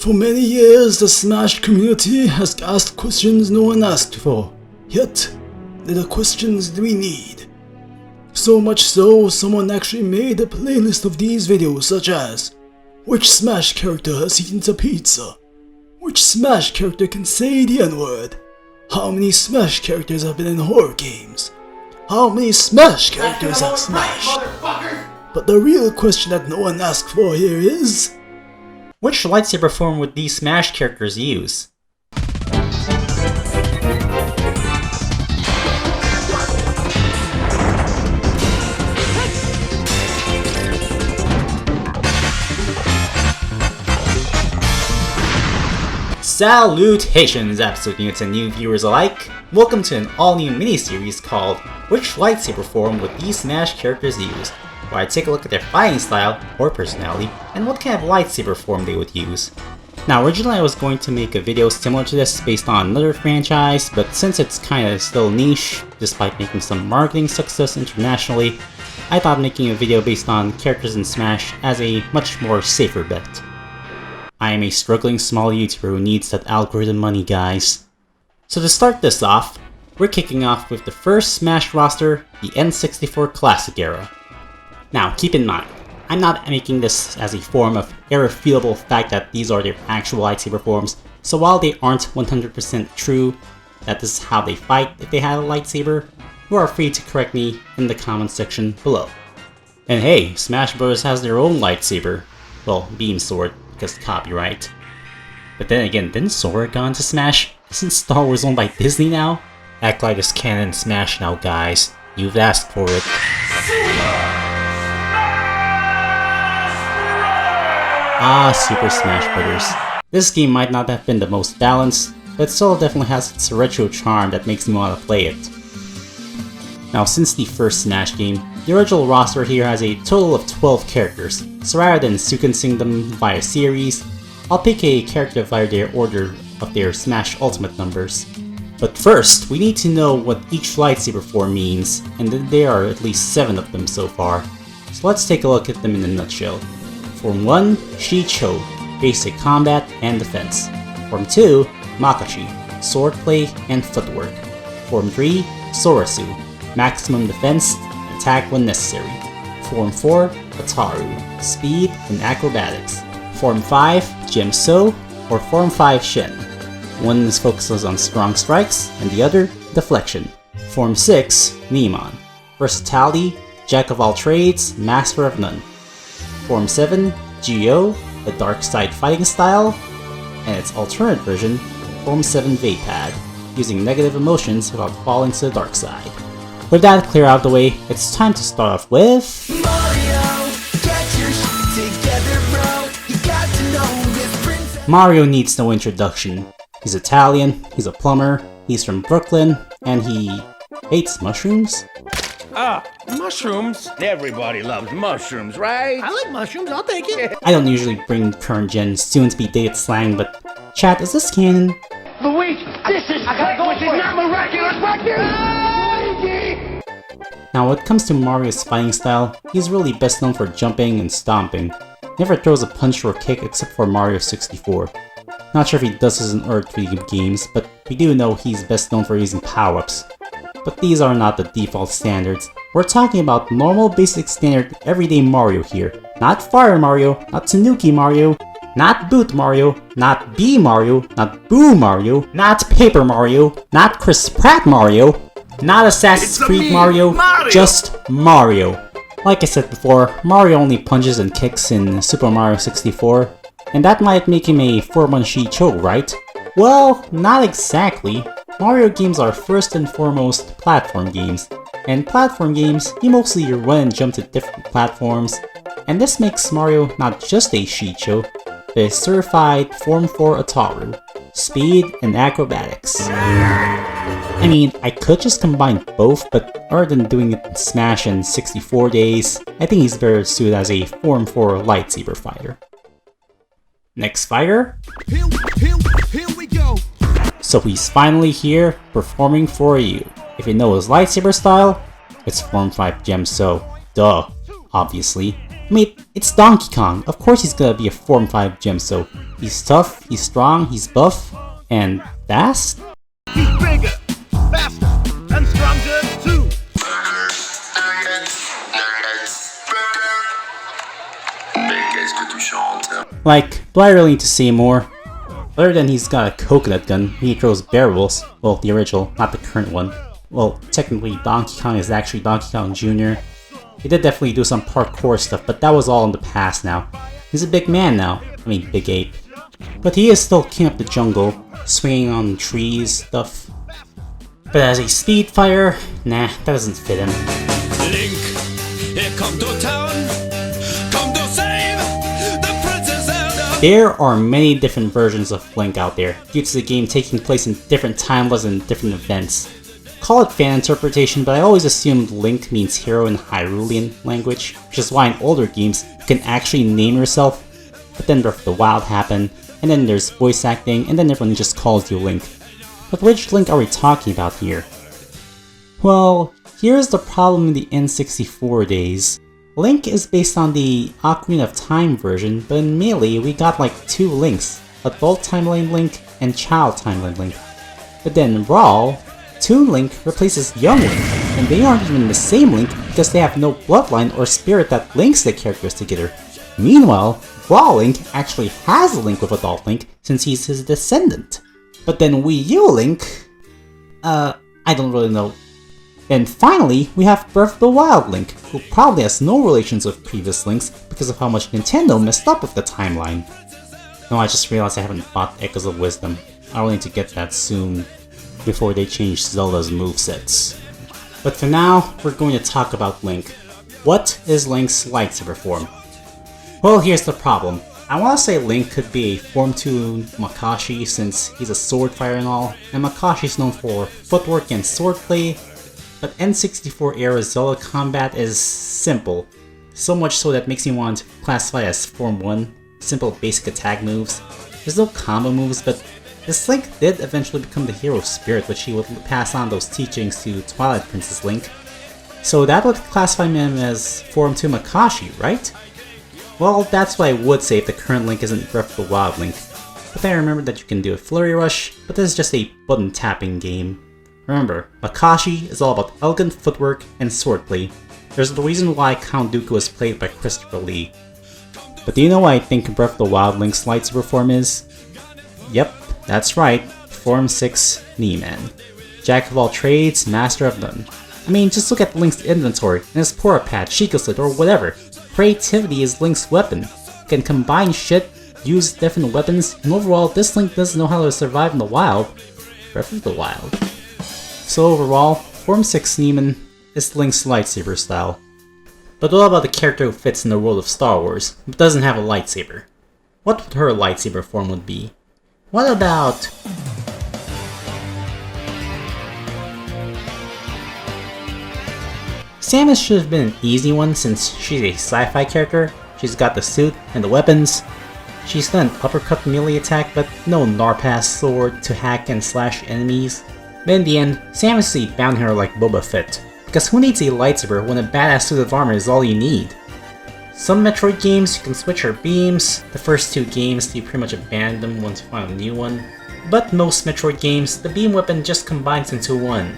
For many years, the Smash community has asked questions no one asked for, yet they're the questions we need. So much so, someone actually made a playlist of these videos such as: which Smash character has eaten a pizza? Which Smash character can say the N-word? How many Smash characters have been in horror games? How many Smash characters have smashed? But the real question that no one asked for here is: which lightsaber form would these Smash characters use? Salutations, absolute newts and new viewers alike! Welcome to an all-new mini-series called Which Lightsaber Form Would These Smash Characters Use? Where I take a look at their fighting style or personality and what kind of lightsaber form they would use. Now originally I was going to make a video similar to this based on another franchise, but since it's kinda still niche, despite making some marketing success internationally, I thought making a video based on characters in Smash as a much more safer bet. I am a struggling small YouTuber who needs that algorithm money, guys. So to start this off, we're kicking off with the first Smash roster, the N64 Classic era. Now keep in mind, I'm not making this as a form of irrefutable fact that these are their actual lightsaber forms, so while they aren't 100% true that this is how they fight if they had a lightsaber, you are free to correct me in the comment section below. And hey, Smash Bros has their own lightsaber. Well, beam sword, because copyright. But then again, didn't Sora go into Smash? Isn't Star Wars owned by Disney now? Act like it's canon Smash now, guys. You've asked for it. Ah, Super Smash Bros. This game might not have been the most balanced, but it still definitely has its retro charm that makes me want to play it. Now since the first Smash game, the original roster here has a total of 12 characters, so rather than sequencing them via series, I'll pick a character via their order of their Smash Ultimate numbers. But first, we need to know what each lightsaber form means, and there are at least 7 of them so far. So let's take a look at them in a nutshell. Form 1, Shi-Cho, basic combat and defense. Form 2, Makashi, swordplay and footwork. Form 3, Sorasu, maximum defense, attack when necessary. Form 4, Ataru, speed and acrobatics. Form 5, Gemso, or Form 5 Shen. One is focuses on strong strikes, and the other, deflection. Form 6, Neemon, versatility, jack of all trades, master of none. Form 7, Geo, a dark side fighting style, and its alternate version, Form 7 Vapad, using negative emotions without falling to the dark side. With that clear out of the way, it's time to start off with Mario, get your shit together, bro. You got to know this princess. Mario needs no introduction. He's Italian, he's a plumber, he's from Brooklyn, and he hates mushrooms. Ah, mushrooms? Everybody loves mushrooms, right? I like mushrooms, I'll take it. I don't usually bring current gen soon-to-be dated slang, but chat, is this canon? Luigi, this is not miraculous. Now when it comes to Mario's fighting style, he's really best known for jumping and stomping. Never throws a punch or a kick except for Mario 64. Not sure if he does this in other 3D games, but we do know he's best known for using power-ups. But these are not the default standards. We're talking about normal basic standard everyday Mario here. Not Fire Mario, not Tanuki Mario, not Boot Mario, not Bee Mario, not Boo Mario, not Paper Mario, not Chris Pratt Mario, not Assassin's Creed Mario, just Mario. Like I said before, Mario only punches and kicks in Super Mario 64, and that might make him a 4-1 Shi-Cho, right? Well, not exactly. Mario games are first and foremost platform games, and platform games, you mostly run and jump to different platforms, and this makes Mario not just a Shi-Cho, but a certified Form 4 Ataru, speed and acrobatics. I mean, I could just combine both, but other than doing it in Smash in 64 days, I think he's better suited as a Form 4 lightsaber fighter. Next fighter? Here we go. So he's finally here, performing for you. If you know his lightsaber style, it's Form 5 Gemso. Duh, obviously. I mean, it's Donkey Kong. Of course he's gonna be a Form 5 gem, so he's tough, he's strong, he's buff, and fast? He's bigger, faster, and stronger too. Like, do I really need to say more? Other than he's got a coconut gun, he throws barrels. Well, the original, not the current one. Well, technically Donkey Kong is actually Donkey Kong Jr. He did definitely do some parkour stuff, but that was all in the past now. He's a big man now. I mean, big ape. But he is still king of the jungle, swinging on trees, stuff. But as a speed fighter, nah, that doesn't fit him. Link, here come to town, come to save the Princess Zelda. There are many different versions of Link out there, due to the game taking place in different timelines and different events. Call it fan interpretation, but I always assumed Link means hero in Hyrulean language, which is why in older games you can actually name yourself, but then Breath of the Wild happened, and then there's voice acting, and then everyone just calls you Link. But which Link are we talking about here? Well, here's the problem in the N64 days. Link is based on the Ocarina of Time version, but in Melee we got like two Links, Adult Timeline Link and Child Timeline Link. But then Raw, Toon Link replaces Young Link, and they aren't even the same Link because they have no bloodline or spirit that links the characters together. Meanwhile, Raw Link actually has a link with Adult Link since he's his descendant. But then Wii U Link... I don't really know. And finally, we have Breath of the Wild Link, who probably has no relations with previous Links because of how much Nintendo messed up with the timeline. No, I just realized I haven't bought Echoes of Wisdom. I'll need to get that soon, before they change Zelda's movesets. But for now, we're going to talk about Link. What is Link's lightsaber form? Well, here's the problem. I want to say Link could be a Form 2 Makashi since he's a sword fighter and all, and Makashi's known for footwork and swordplay, but N64 era Zelda combat is simple. So much so that it makes me want to classify it as Form 1, simple basic attack moves. There's no combo moves, but this Link did eventually become the hero spirit, which he would pass on those teachings to Twilight Princess Link. So that would classify him as Form 2 Makashi, right? Well, that's what I would say if the current Link isn't Breath of the Wild Link. But then I remembered that you can do a Flurry Rush, but this is just a button tapping game. Remember, Makashi is all about elegant footwork and swordplay. There's the reason why Count Dooku was played by Christopher Lee. But do you know what I think Breath of the Wild Link's lightsaber form is? Yep, that's right, Form 6 Knee-Man. Jack of all trades, master of none. I mean, just look at Link's inventory and his Pora Pad, Sheikah Slit, or whatever. Creativity is Link's weapon. He can combine shit, use different weapons, and overall, this Link doesn't know how to survive in the wild. Breath of the Wild. So overall, Form 6 Knee-Man is Link's lightsaber style. But what about the character who fits in the world of Star Wars, but doesn't have a lightsaber? What would her lightsaber form would be? What about... Samus should have been an easy one since she's a sci-fi character. She's got the suit and the weapons. She's got an uppercut melee attack, but no Narpass sword to hack and slash enemies. But in the end, Samus is a bounty hunter like Boba Fett, because who needs a lightsaber when a badass suit of armor is all you need? Some Metroid games you can switch her beams, the first two games you pretty much abandon them once you find a new one, but most Metroid games, the beam weapon just combines into one.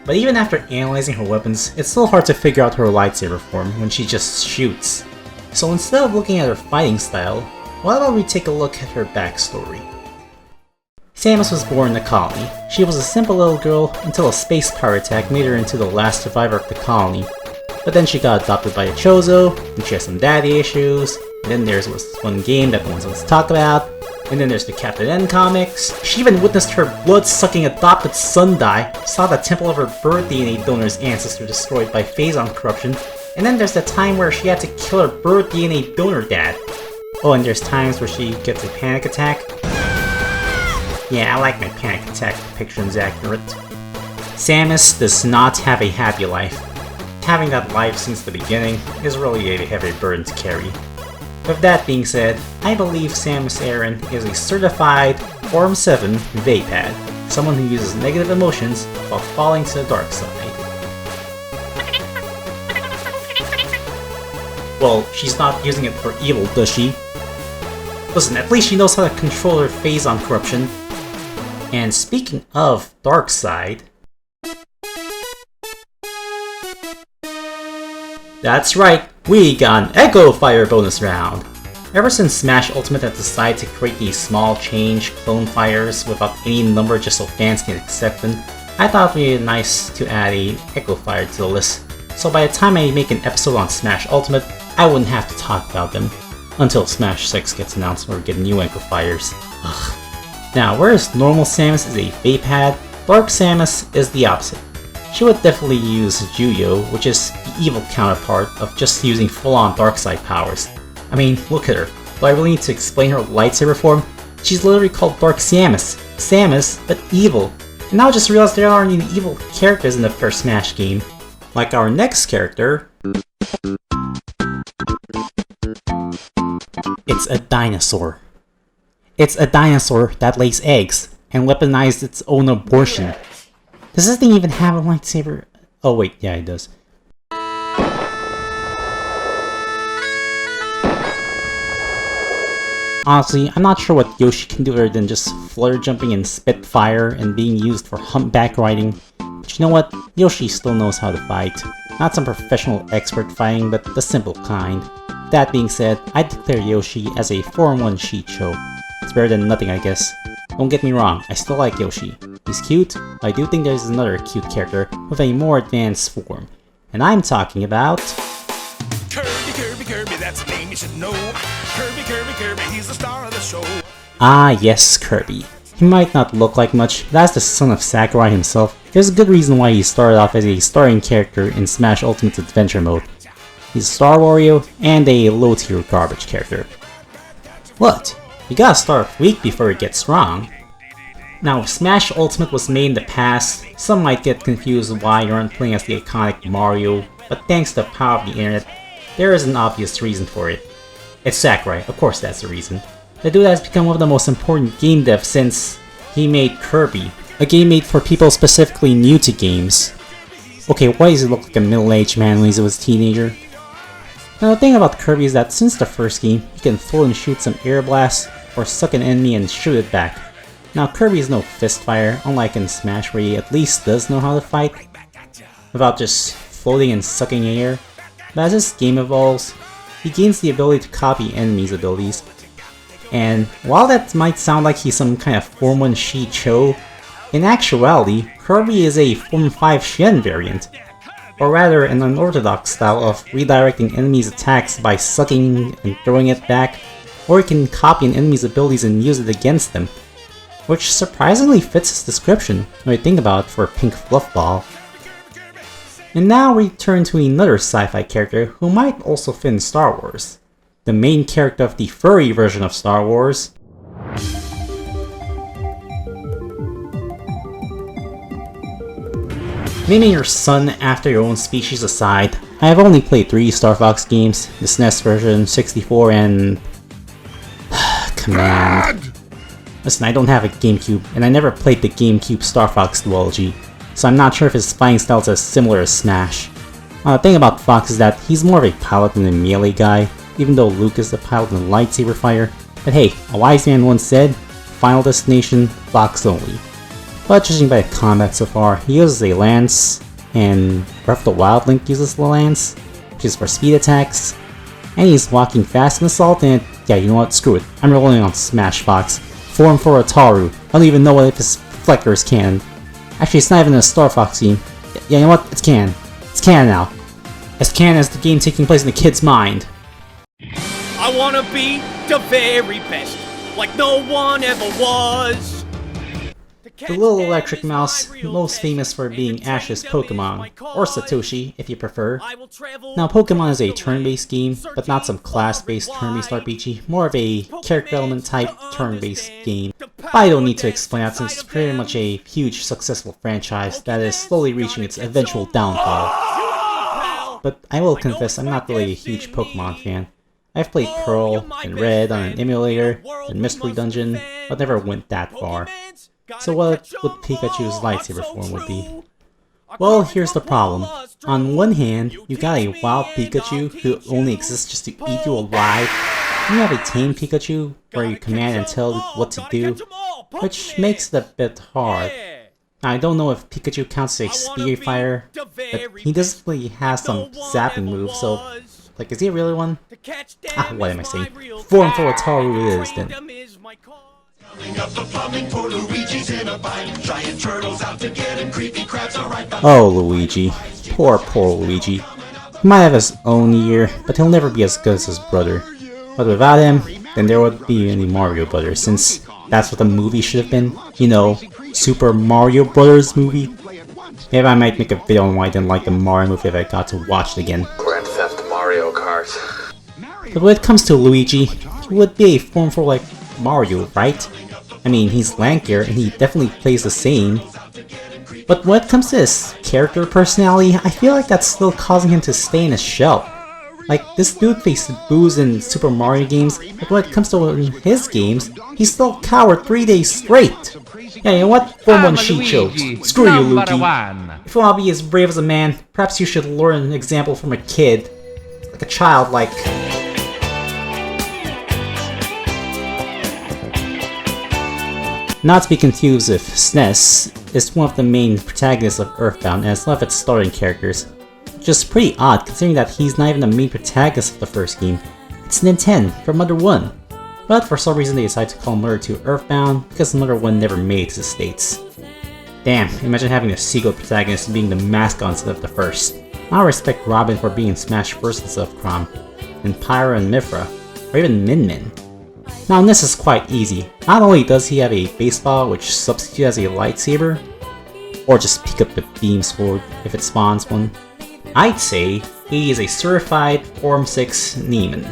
But even after analyzing her weapons, it's still hard to figure out her lightsaber form when she just shoots. So instead of looking at her fighting style, why don't we take a look at her backstory? Samus was born in the colony. She was a simple little girl until a space pirate attack made her into the last survivor of the colony. But then she got adopted by a Chozo, and she has some daddy issues, and then there's this one game that no one wants to talk about, and then there's the Captain N comics. She even witnessed her blood-sucking adopted son die, saw the temple of her birth DNA donor's ancestor destroyed by Phazon corruption, and then there's the time where she had to kill her birth DNA donor dad. Oh, and there's times where she gets a panic attack. Yeah, I like my panic attack depictions accurate. Samus does not have a happy life. Having that life since the beginning is really a heavy burden to carry. With that being said, I believe Samus Aran is a certified Form 7 Vapad, someone who uses negative emotions while falling to the dark side. Well, she's not using it for evil, does she? Listen, at least she knows how to control her phase on corruption. And speaking of dark side... That's right, we got an Echo Fire bonus round! Ever since Smash Ultimate has decided to create these small change clone fires without any number just so fans can accept them, I thought it would be nice to add a Echo Fire to the list, so by the time I make an episode on Smash Ultimate, I wouldn't have to talk about them. Until Smash 6 gets announced or we get new Echo Fires. Ugh. Now, whereas normal Samus is a vape pad, Dark Samus is the opposite. She would definitely use Juyo, which is the evil counterpart of just using full-on dark side powers. I mean, look at her. Do I really need to explain her lightsaber form? She's literally called Dark Samus. Samus, but evil. And now I just realized there aren't any evil characters in the first Smash game. Like our next character... It's a dinosaur. It's a dinosaur that lays eggs and weaponized its own abortion. Does this thing even have a lightsaber? Oh wait, yeah it does. Honestly, I'm not sure what Yoshi can do other than just flutter jumping and spit fire and being used for humpback riding. But you know what? Yoshi still knows how to fight. Not some professional expert fighting, but the simple kind. That being said, I declare Yoshi as a 4-in-1 cheat show. It's better than nothing, I guess. Don't get me wrong, I still like Yoshi. He's cute, but I do think there's another cute character with a more advanced form. And I'm talking about... Kirby, Kirby, Kirby, that's a name you should know. Kirby, Kirby, Kirby, he's the star of the show. Ah yes, Kirby. He might not look like much, but as the son of Sakurai himself, there's a good reason why he started off as a starring character in Smash Ultimate's Adventure Mode. He's a Star Wario and a low-tier garbage character. What? You gotta start weak before it gets strong. Now, if Smash Ultimate was made in the past, some might get confused why you aren't playing as the iconic Mario, but thanks to the power of the internet, there is an obvious reason for it. It's Sakurai, of course that's the reason. The dude has become one of the most important game devs since he made Kirby, a game made for people specifically new to games. Okay, why does he look like a middle-aged man when he was a teenager? Now the thing about Kirby is that since the first game, you can throw and shoot some air blasts, or suck an enemy and shoot it back. Now Kirby is no fist fire, unlike in Smash where he at least does know how to fight, without just floating and sucking air. But as this game evolves, he gains the ability to copy enemies' abilities. And while that might sound like he's some kind of Form 1 Shi Cho, in actuality, Kirby is a Form 5 Shen variant. Or rather, an unorthodox style of redirecting enemies' attacks by sucking and throwing it back, or he can copy an enemy's abilities and use it against them. Which surprisingly fits his description when you think about it for a pink fluff ball. And now we turn to another sci-fi character who might also fit in Star Wars. The main character of the furry version of Star Wars. Naming your son after your own species aside, I have only played 3 Star Fox games, the SNES version, 64, and... Command. Listen, I don't have a GameCube, and I never played the GameCube Star Fox duology, so I'm not sure if his fighting style is as similar as Smash. The thing about Fox is that he's more of a pilot than a melee guy, even though Luke is the pilot in Lightsaber Fire. But hey, a wise man once said, Final Destination, Fox only. But judging by the combat so far, he uses a lance, and Breath of the Wild Link uses the lance, which is for speed attacks, and he's walking fast in Assault, and yeah, you know what, screw it, I'm rolling on Smash Fox. Form for Ataru. I don't even know if his reflector is canon. Actually, it's not even a Star Fox game. Yeah, you know what, it's canon. It's canon now. As canon as the game taking place in the kid's mind. I wanna be the very best, like no one ever was. The little electric mouse, most famous for being Ash's Pokemon, or Satoshi if you prefer. Now Pokemon is a turn-based game, but not some class-based turn-based RPG, more of a character element type turn-based game. I don't need to explain that since it's pretty much a huge successful franchise that is slowly reaching its eventual downfall. But I will confess I'm not really a huge Pokemon fan. I've played Pearl and Red on an emulator, and Mystery Dungeon, but never went that far. So what would Pikachu's lightsaber form would be? Well, here's the problem. On one hand, you got a wild Pikachu who only exists just to eat you alive. You have a tame Pikachu where you command and tell it what to do, which makes it a bit hard. Now, I don't know if Pikachu counts as a Spear Fire, but he definitely has some zapping moves, so... Like, is he really one? What am I saying? Form for Ataru it is, then. Oh, Luigi. Poor Luigi. He might have his own year, but he'll never be as good as his brother. But without him, then there wouldn't be any Mario Brothers, since that's what the movie should have been. You know, Super Mario Brothers movie. Maybe I might make a video on why I didn't like the Mario movie if I got to watch it again. Grand Theft Mario Kart. But when it comes to Luigi, he would be a form for like Mario, right? I mean, he's lankier and he definitely plays the same. But when it comes to his character personality, I feel like that's still causing him to stay in his shell. Like, this dude faced boos in Super Mario games, but when it comes to his games, he's still a coward 3 days straight. Yeah, you know what? Form 1 she chose. Screw you, Luigi. If you want to be as brave as a man, perhaps you should learn an example from a kid. Like a child, like... Not to be confused with SNES, is one of the main protagonists of Earthbound and is one of its starting characters. Which is pretty odd considering that he's not even the main protagonist of the first game. It's Nintendo from Mother 1. But for some reason they decided to call Mother 2 Earthbound because Mother 1 never made it to the States. Damn, imagine having a sequel protagonist being the mascot instead of the first. I respect Robin for being Smash Bros. Instead of Chrom, and Pyra and Mifra, or even Min Min. Now this is quite easy. Not only does he have a baseball which substitutes as a lightsaber, or just pick up the beam sword if it spawns one, I'd say he is a certified Form 6 Neiman.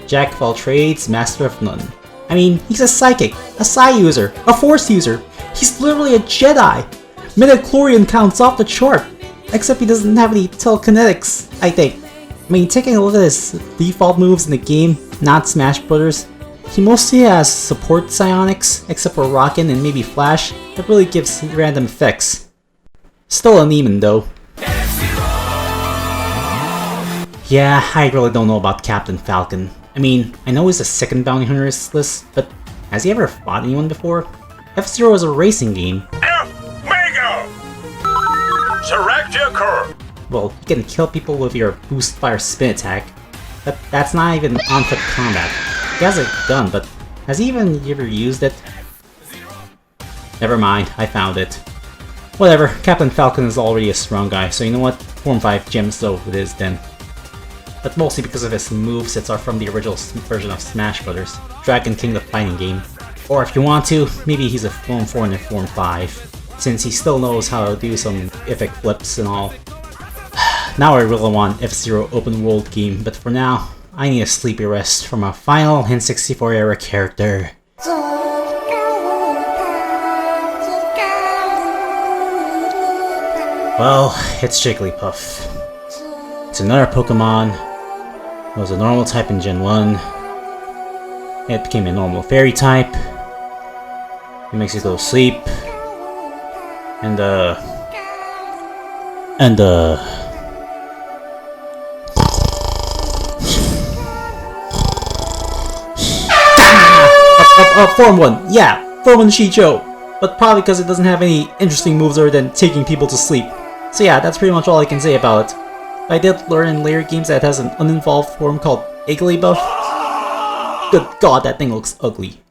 Jack of all trades, master of none. I mean, he's a psychic, a psi user, a force user. He's literally a Jedi. Midichlorian counts off the chart. Except he doesn't have any telekinetics, I think. I mean, taking a look at his default moves in the game, not Smash Brothers, he mostly has support psionics, except for Rockin' and maybe Flash, that really gives random effects. Still a Neiman though. Yeah, I really don't know about Captain Falcon. I mean, I know he's the second bounty hunter on this list, but has he ever fought anyone before? F-Zero is a racing game. F-Mega! Select your curve! Well, you can kill people with your boost fire spin attack, but that's not even on-foot combat. He has a gun, but has he even ever used it? Never mind, I found it. Whatever, Captain Falcon is already a strong guy, so you know what? Form 5 Gemstone it is then. But mostly because of his movesets are from the original version of Smash Brothers, Dragon King the fighting game. Or if you want to, maybe he's a Form 4 and a Form 5, since he still knows how to do some epic flips and all. Now I really want F-Zero open world game, but for now, I need a sleepy rest from a final N64 era character. Well, it's Jigglypuff. It's another Pokemon. It was a normal type in Gen 1. It became a normal fairy type. It makes you go to sleep. And Form 1, yeah, Form 1 Shicho. But probably because it doesn't have any interesting moves other than taking people to sleep. So yeah, that's pretty much all I can say about it. I did learn in later games that it has an uninvolved form called Igglybuff. Good god, that thing looks ugly.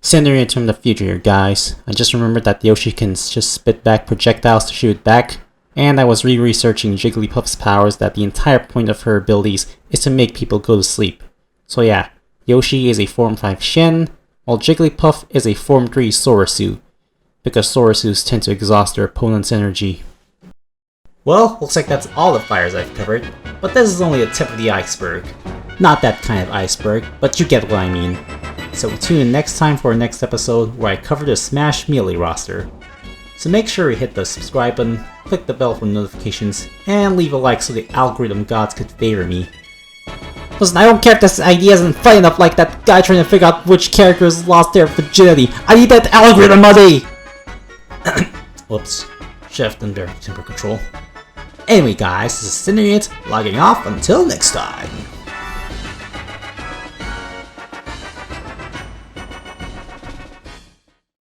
Sending it from the future here, guys. I just remembered that Yoshi can just spit back projectiles to shoot back. And I was re-researching Jigglypuff's powers that the entire point of her abilities is to make people go to sleep. So yeah, Yoshi is a Form 5 Shen, while Jigglypuff is a Form 3 Sorisu, because Sorisus tend to exhaust their opponent's energy. Well, looks like that's all the fires I've covered, but this is only the tip of the iceberg. Not that kind of iceberg, but you get what I mean. So tune in next time for our next episode where I cover the Smash Melee roster. So make sure you hit the subscribe button, click the bell for notifications, and leave a like so the algorithm gods could favor me. Listen, I don't care if this idea isn't funny enough like that guy trying to figure out which characters lost their virginity. I need that algorithm money! Whoops. Shift and temper control. Anyway guys, this is Cinerit logging off until next time.